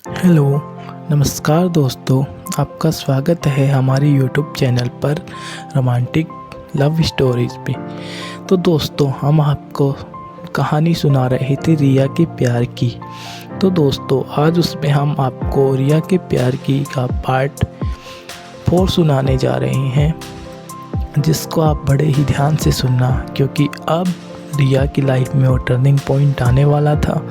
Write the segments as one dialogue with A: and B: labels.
A: Hello, नमस्कार दोस्तों। आपका स्वागत है हमारे यूट्यूब चैनल पर रोमांटिक लव स्टोरीज़ पे। तो दोस्तों, हम आपको कहानी सुना रहे थे रिया के प्यार की। तो दोस्तों, आज उसमें हम आपको रिया के प्यार की का पार्ट 4 सुनाने जा रहे हैं, जिसको आप बड़े ही ध्यान से सुनना, क्योंकि अब रिया की लाइफ में वो टर्निंग पॉइंट आने वाला था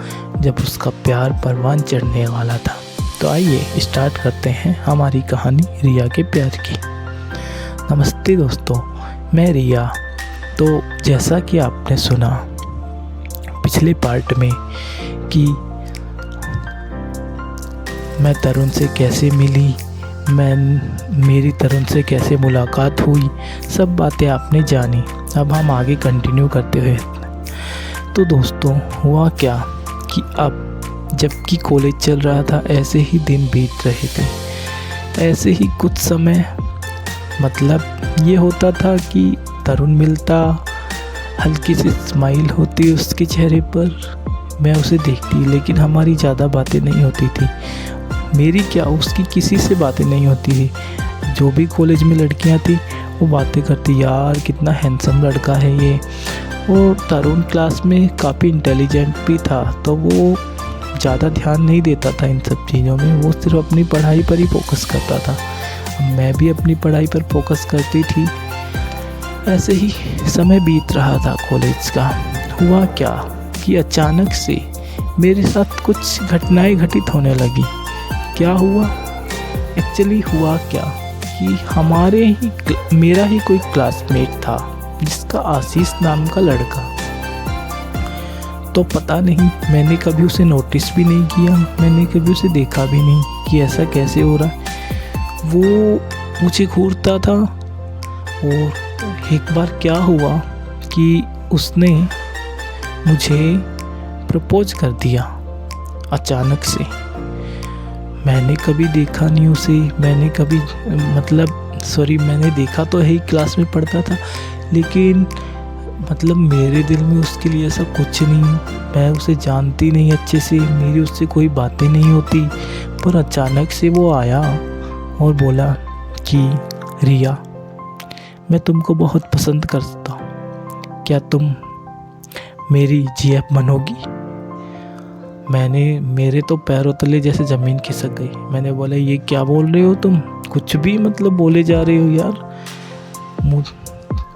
A: जब उसका प्यार परवान चढ़ने वाला था। तो आइए स्टार्ट करते हैं हमारी कहानी रिया के प्यार की। नमस्ते दोस्तों, मैं रिया। तो जैसा कि आपने सुना पिछले पार्ट में कि मैं तरुण से कैसे मिली, मेरी तरुण से कैसे मुलाकात हुई, सब बातें आपने जानी। अब हम आगे कंटिन्यू करते हुए, तो दोस्तों हुआ क्या कि अब जबकि कॉलेज चल रहा था, ऐसे ही दिन बीत रहे थे। ऐसे ही कुछ समय मतलब ये होता था कि तरुण मिलता, हल्की सी स्माइल होती उसके चेहरे पर, मैं उसे देखती, लेकिन हमारी ज़्यादा बातें नहीं होती थी। मेरी क्या, उसकी किसी से बातें नहीं होती थी। जो भी कॉलेज में लड़कियां थी वो बातें करती, यार कितना हैंडसम लड़का है ये। वो तरुण क्लास में काफ़ी इंटेलिजेंट भी था, तो वो ज़्यादा ध्यान नहीं देता था इन सब चीज़ों में, वो सिर्फ अपनी पढ़ाई पर ही फोकस करता था। मैं भी अपनी पढ़ाई पर फोकस करती थी। ऐसे ही समय बीत रहा था कॉलेज का। हुआ क्या कि अचानक से मेरे साथ कुछ घटनाएं घटित होने लगी। क्या हुआ? एक्चुअली हुआ क्या कि मेरा ही कोई क्लासमेट था जिसका आशीष नाम का लड़का। तो पता नहीं, मैंने कभी उसे नोटिस भी नहीं किया, मैंने कभी उसे देखा भी नहीं कि ऐसा कैसे हो रहा है। वो मुझे घूरता था। और एक बार क्या हुआ कि उसने मुझे प्रपोज कर दिया अचानक से। मैंने कभी देखा नहीं उसे, मैंने देखा तो है ही, क्लास में पढ़ता था, लेकिन मेरे दिल में उसके लिए ऐसा कुछ नहीं। मैं उसे जानती नहीं अच्छे से, मेरी उससे कोई बातें नहीं होती। पर अचानक से वो आया और बोला कि रिया, मैं तुमको बहुत पसंद करता हूँ, क्या तुम मेरी जीएफ बनोगी? मेरे तो पैरों तले जैसे ज़मीन खिसक गई। मैंने बोला, ये क्या बोल रहे हो तुम? कुछ भी बोले जा रहे हो यार।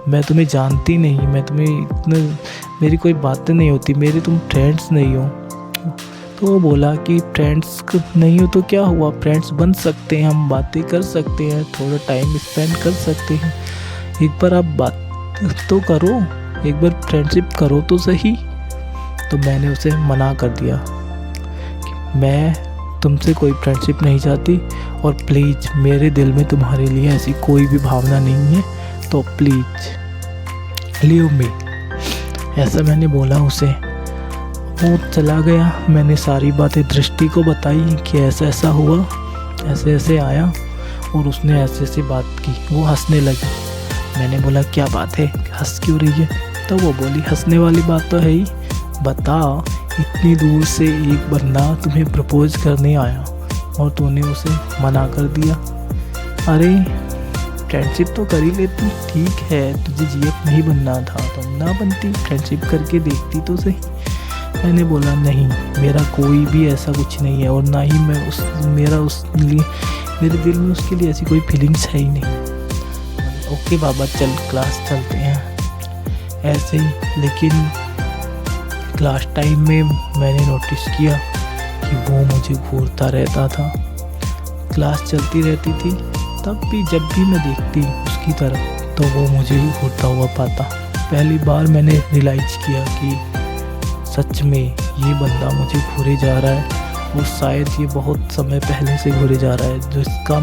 A: मैं तुम्हें जानती नहीं, मेरी कोई बातें नहीं होती, मेरे तुम फ्रेंड्स नहीं हो। तो वो बोला कि फ्रेंड्स नहीं हो तो क्या हुआ, फ्रेंड्स बन सकते हैं, हम बातें कर सकते हैं, थोड़ा टाइम स्पेंड कर सकते हैं। एक बार आप बात तो करो, एक बार फ्रेंडशिप करो तो सही। तो मैंने उसे मना कर दिया कि मैं तुमसे कोई फ्रेंडशिप नहीं चाहती, और प्लीज़ मेरे दिल में तुम्हारे लिए ऐसी कोई भी भावना नहीं है, तो प्लीज़ लीव मी, ऐसा मैंने बोला उसे। वो चला गया। मैंने सारी बातें दृष्टि को बताई कि ऐसा ऐसा हुआ, ऐसे ऐसे आया और उसने ऐसे ऐसे बात की। वो हंसने लगी। मैंने बोला, क्या बात है, हंस क्यों रही है? तो वो बोली, हंसने वाली बात तो है ही, बता, इतनी दूर से एक बंदा तुम्हें प्रपोज करने आया और तूने उसे मना कर दिया। अरे फ्रेंडशिप तो कर ही लेती, ठीक है, तुझे जीएफ नहीं बनना था तो ना बनती, फ्रेंडशिप करके देखती तो सही। मैंने बोला, नहीं, मेरा कोई भी ऐसा कुछ नहीं है, और ना ही मेरे दिल में उसके लिए ऐसी कोई फीलिंग्स है ही नहीं। ओके बाबा, चल क्लास चलते हैं ऐसे ही। लेकिन क्लास टाइम में मैंने नोटिस किया कि वो मुझे घूरता रहता था। क्लास चलती रहती थी, तब भी जब भी मैं देखती उसकी तरफ तो वो मुझे ही घूरता हुआ पाता। पहली बार मैंने रियलाइज़ किया कि सच में ये बंदा मुझे घूरे जा रहा है, और शायद ये बहुत समय पहले से घूरे जा रहा है, जिसका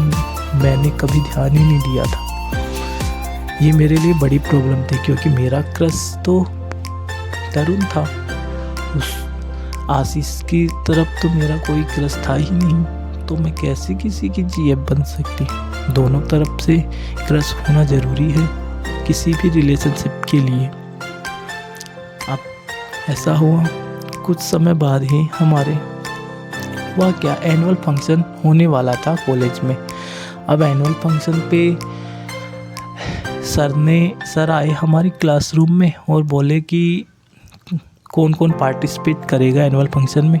A: मैंने कभी ध्यान ही नहीं दिया था। ये मेरे लिए बड़ी प्रॉब्लम थी, क्योंकि मेरा क्रश तो तरुण था, उस आशीष की तरफ तो मेरा कोई क्रश था ही नहीं। तो मैं कैसे किसी की जीएफ बन सकती? दोनों तरफ से क्रश होना ज़रूरी है किसी भी रिलेशनशिप के लिए। अब ऐसा हुआ, कुछ समय बाद ही हमारे हुआ क्या, एनुअल फंक्शन होने वाला था कॉलेज में। अब एनुअल फंक्शन पे सर आए हमारी क्लासरूम में और बोले कि कौन कौन पार्टिसिपेट करेगा एनुअल फंक्शन में।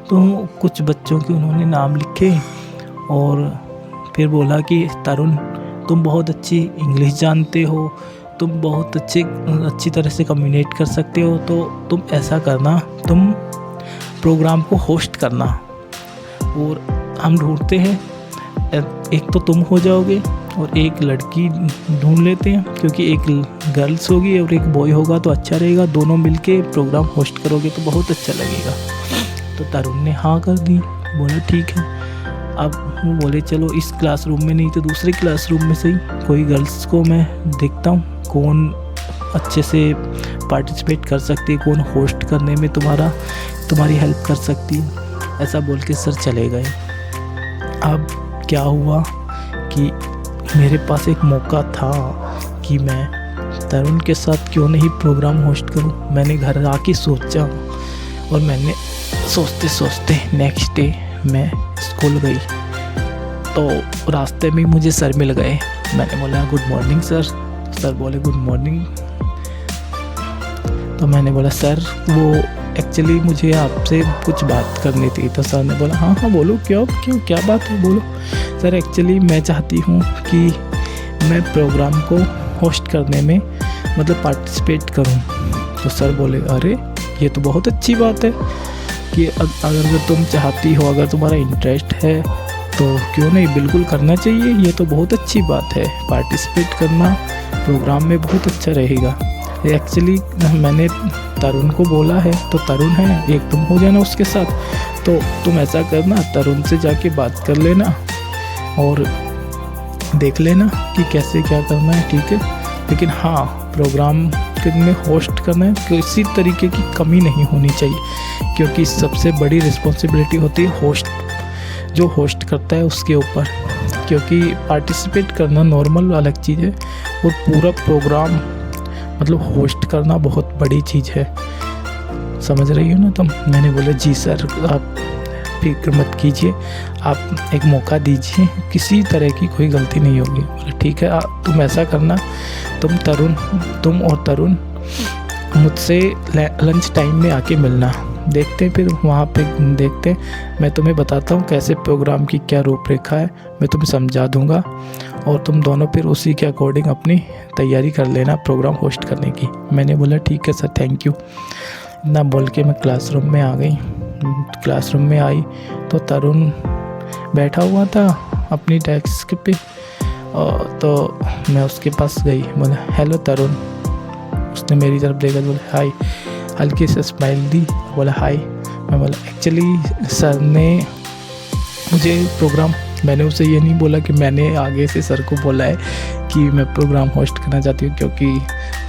A: तो कुछ बच्चों के उन्होंने नाम लिखे और फिर बोला कि तरुण, तुम बहुत अच्छी इंग्लिश जानते हो, तुम बहुत अच्छी तरह से कम्युनिकेट कर सकते हो, तो तुम ऐसा करना, तुम प्रोग्राम को होस्ट करना और हम ढूंढते हैं, एक तो तुम हो जाओगे और एक लड़की ढूंढ लेते हैं, क्योंकि एक गर्ल्स होगी और एक बॉय होगा तो अच्छा रहेगा, दोनों मिलके प्रोग्राम होस्ट करोगे तो बहुत अच्छा लगेगा। तो तरुण ने हाँ कर दी, बोला ठीक है। अब वो बोले चलो इस क्लासरूम में नहीं तो दूसरे क्लासरूम में सही कोई गर्ल्स को मैं देखता हूँ कौन अच्छे से पार्टिसिपेट कर सकती है, कौन होस्ट करने में तुम्हारी हेल्प कर सकती है। ऐसा बोल के सर चले गए। अब क्या हुआ कि मेरे पास एक मौका था कि मैं तरुण के साथ क्यों नहीं प्रोग्राम होस्ट करूं। मैंने घर आके सोचा और मैंने सोचते सोचते नेक्स्ट डे मैं स्कूल गई तो रास्ते में मुझे सर मिल गए। मैंने बोला गुड मॉर्निंग सर। सर बोले गुड मॉर्निंग। तो मैंने बोला सर वो एक्चुअली मुझे आपसे कुछ बात करनी थी। तो सर ने बोला हाँ बोलो, क्यों क्या बात है बोलो। सर एक्चुअली मैं चाहती हूँ कि मैं प्रोग्राम को होस्ट करने में मतलब पार्टिसिपेट करूँ। तो सर बोले अरे ये तो बहुत अच्छी बात है कि अगर तुम चाहती हो, अगर तुम्हारा इंटरेस्ट है तो क्यों नहीं, बिल्कुल करना चाहिए, ये तो बहुत अच्छी बात है। पार्टिसिपेट करना प्रोग्राम में बहुत अच्छा रहेगा। एक्चुअली मैंने तरुण को बोला है, तो तरुण है, एक तुम हो जाना उसके साथ। तो तुम ऐसा करना, तरुण से जाके बात कर लेना और देख लेना कि कैसे क्या करना है, ठीक है। लेकिन हाँ, प्रोग्राम में होस्ट करना है, किसी तरीके की कमी नहीं होनी चाहिए, क्योंकि सबसे बड़ी रिस्पॉन्सिबिलिटी होती है होस्ट, जो होस्ट करता है उसके ऊपर। क्योंकि पार्टिसिपेट करना नॉर्मल अलग चीज़ है और पूरा प्रोग्राम मतलब होस्ट करना बहुत बड़ी चीज़ है। समझ रही हो ना तुम। मैंने बोला जी सर, आप फिक्र मत कीजिए, आप एक मौका दीजिए, किसी तरह की कोई गलती नहीं होगी। बोला ठीक है, तुम ऐसा करना, तुम और तरुण मुझसे लंच टाइम में आके मिलना, देखते हैं फिर वहाँ पे देखते हैं। मैं तुम्हें बताता हूँ कैसे प्रोग्राम की क्या रूपरेखा है, मैं तुम्हें समझा दूँगा और तुम दोनों फिर उसी के अकॉर्डिंग अपनी तैयारी कर लेना प्रोग्राम होस्ट करने की। मैंने बोला ठीक है सर, थैंक यू। इतना बोल के मैं क्लासरूम में आ गई। क्लासरूम में आई तो तरुण बैठा हुआ था अपनी डेस्क पे, तो मैं उसके पास गई, बोला हेलो तरुण। उसने मेरी तरफ देखा, बोला हाय, हल्की से स्माइल दी, बोला हाय। मैं बोला एक्चुअली सर ने मुझे प्रोग्राम, मैंने उसे ये नहीं बोला कि मैंने आगे से सर को बोला है कि मैं प्रोग्राम होस्ट करना चाहती हूँ, क्योंकि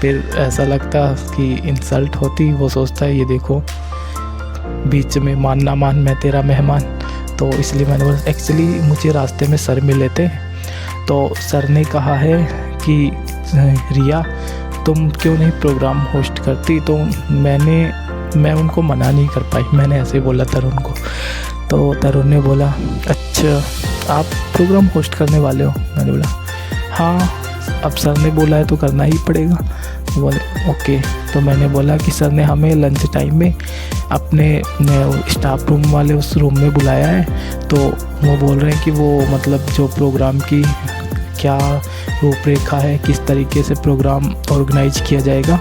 A: फिर ऐसा लगता कि इंसल्ट होती। वो सोचता है ये देखो बीच में मान ना मान, मैं तेरा मेहमान। तो इसलिए मैंने बोला एक्चुअली मुझे रास्ते में सर मिले थे, तो सर ने कहा है कि रिया तुम क्यों नहीं प्रोग्राम होस्ट करती। तो मैं उनको मना नहीं कर पाई, मैंने ऐसे बोला तरुण को। तो तरुण ने बोला अच्छा आप प्रोग्राम होस्ट करने वाले हो। मैंने बोला हाँ, अब सर ने बोला है तो करना ही पड़ेगा। बोले ओके। तो मैंने बोला कि सर ने हमें लंच टाइम में अपने स्टाफ रूम वाले उस रूम में बुलाया है, तो वो बोल रहे हैं कि वो मतलब जो प्रोग्राम की क्या रूपरेखा है, किस तरीके से प्रोग्राम ऑर्गेनाइज किया जाएगा,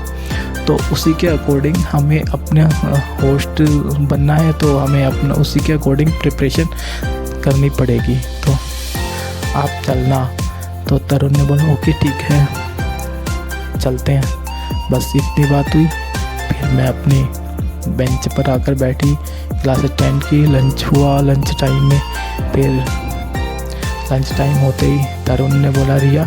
A: तो उसी के अकॉर्डिंग हमें अपने होस्ट बनना है, तो हमें अपना उसी के अकॉर्डिंग प्रिपरेशन करनी पड़ेगी, तो आप चलना। तो तरुण ने बोला ओके ठीक है चलते हैं। बस इतनी बात हुई। फिर मैं अपनी बेंच पर आकर बैठी, क्लास अटेंड की, लंच हुआ। लंच टाइम में फिर लंच टाइम होते ही तरुण ने बोला रिया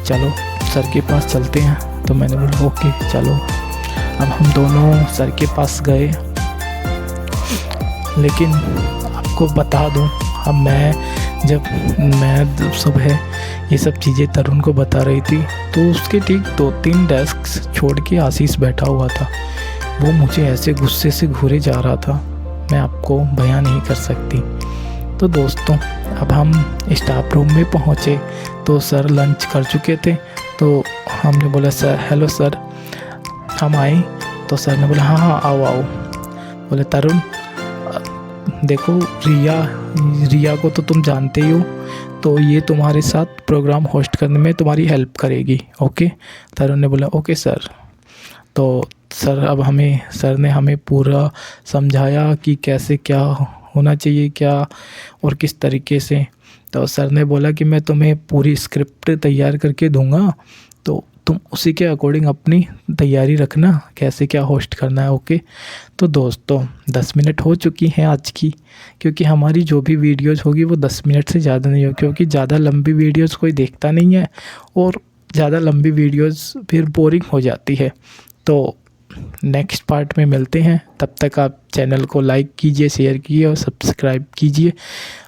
A: चलो सर के पास चलते हैं। तो मैंने बोला ओके चलो। अब हम दोनों सर के पास गए। लेकिन आपको बता दूं, अब मैं सुबह ये सब चीज़ें तरुण को बता रही थी, तो उसके ठीक 2-3 डेस्क छोड़ के आशीष बैठा हुआ था। वो मुझे ऐसे गुस्से से घूरे जा रहा था। मैं आपको बयां नहीं कर सकती। तो दोस्तों अब हम स्टाफ रूम में पहुँचे तो सर लंच कर चुके थे। तो हमने बोला सर हेलो सर, हम आए। तो सर ने बोला हाँ हाँ आओ आओ। बोले तरुण देखो रिया को तो तुम जानते ही हो, तो ये तुम्हारे साथ प्रोग्राम होस्ट करने में तुम्हारी हेल्प करेगी, ओके। तरुण ने बोला ओके सर। तो सर ने हमें पूरा समझाया कि कैसे क्या होना चाहिए क्या और किस तरीके से। तो सर ने बोला कि मैं तुम्हें पूरी स्क्रिप्ट तैयार करके दूंगा, तो तुम उसी के अकॉर्डिंग अपनी तैयारी रखना कैसे क्या होस्ट करना है, ओके। तो दोस्तों 10 मिनट हो चुकी हैं आज की, क्योंकि हमारी जो भी वीडियोज़ होगी वो 10 मिनट से ज़्यादा नहीं हो, क्योंकि ज़्यादा लंबी वीडियोज़ कोई देखता नहीं है और ज़्यादा लंबी वीडियोज़ फिर बोरिंग हो जाती है। तो नेक्स्ट पार्ट में मिलते हैं, तब तक आप चैनल को लाइक कीजिए, शेयर कीजिए और सब्सक्राइब कीजिए।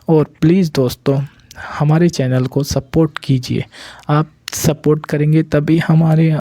A: और प्लीज़ दोस्तों हमारे चैनल को सपोर्ट कीजिए, आप सपोर्ट करेंगे तभी हमारे